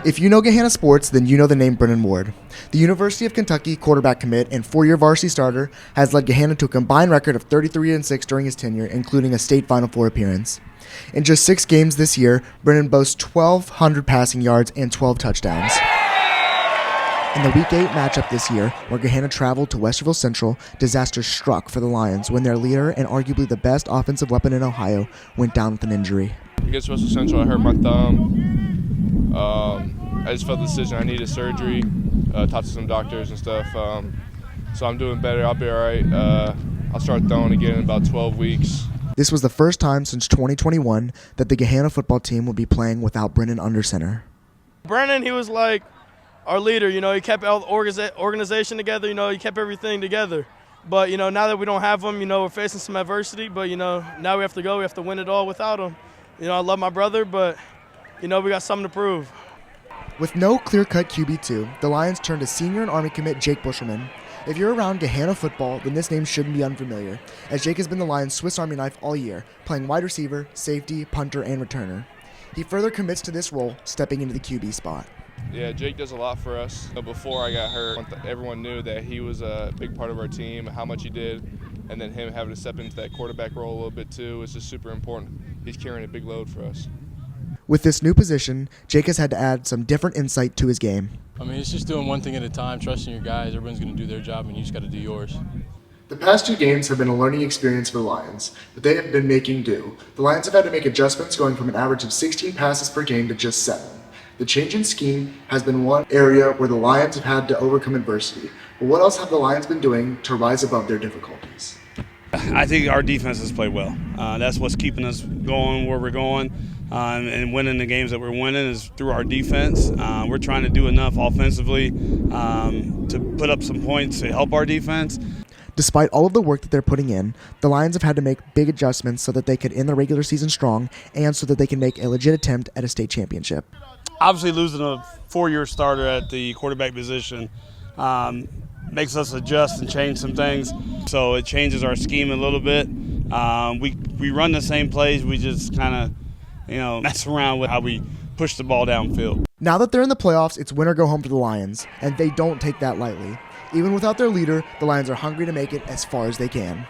If you know Gahanna sports, then you know the name Brennan Ward. The University of Kentucky quarterback commit and four-year varsity starter has led Gahanna to a combined record of 33-6 during his tenure, including a state Final Four appearance. In just 6 games this year, Brennan boasts 1,200 passing yards and 12 touchdowns. In the Week 8 matchup this year, where Gahanna traveled to Westerville Central, disaster struck for the Lions when their leader and arguably the best offensive weapon in Ohio went down with an injury. Against Westerville Central, I hurt my thumb. I just felt the decision. I needed surgery. Talked to some doctors and stuff. So I'm doing better. I'll be all right. I'll start throwing again in about 12 weeks. This was the first time since 2021 that the Gahanna football team would be playing without Brennan under center. Brennan, he was like our leader. You know, he kept all the organization together. You know, he kept everything together. But, you know, now that we don't have him, you know, we're facing some adversity. But, you know, now we have to go. We have to win it all without him. You know, I love my brother, but, you know, we got something to prove. With no clear-cut QB2, the Lions turned to senior and Army commit Jake Bushelman. If you're around Gahanna football, then this name shouldn't be unfamiliar, as Jake has been the Lions' Swiss Army knife all year, playing wide receiver, safety, punter, and returner. He further commits to this role, stepping into the QB spot. Yeah, Jake does a lot for us. Before I got hurt, everyone knew that he was a big part of our team, how much he did, and then him having to step into that quarterback role a little bit too is just super important. He's carrying a big load for us. With this new position, Jake has had to add some different insight to his game. I mean, it's just doing one thing at a time, trusting your guys. Everyone's going to do their job, and you just got to do yours. The past 2 games have been a learning experience for the Lions, but they have been making do. The Lions have had to make adjustments, going from an average of 16 passes per game to just 7. The change in scheme has been one area where the Lions have had to overcome adversity. But what else have the Lions been doing to rise above their difficulties? I think our defense has played well. That's what's keeping us going where we're going. And winning the games that we're winning is through our defense. We're trying to do enough offensively to put up some points to help our defense. Despite all of the work that they're putting in, the Lions have had to make big adjustments so that they could end the regular season strong and so that they can make a legit attempt at a state championship. Obviously, losing a 4-year starter at the quarterback position makes us adjust and change some things. So it changes our scheme a little bit. We run the same plays. We just kind of, mess around with how we push the ball downfield. Now that they're in the playoffs, it's win or go home for the Lions, and they don't take that lightly. Even without their leader, the Lions are hungry to make it as far as they can.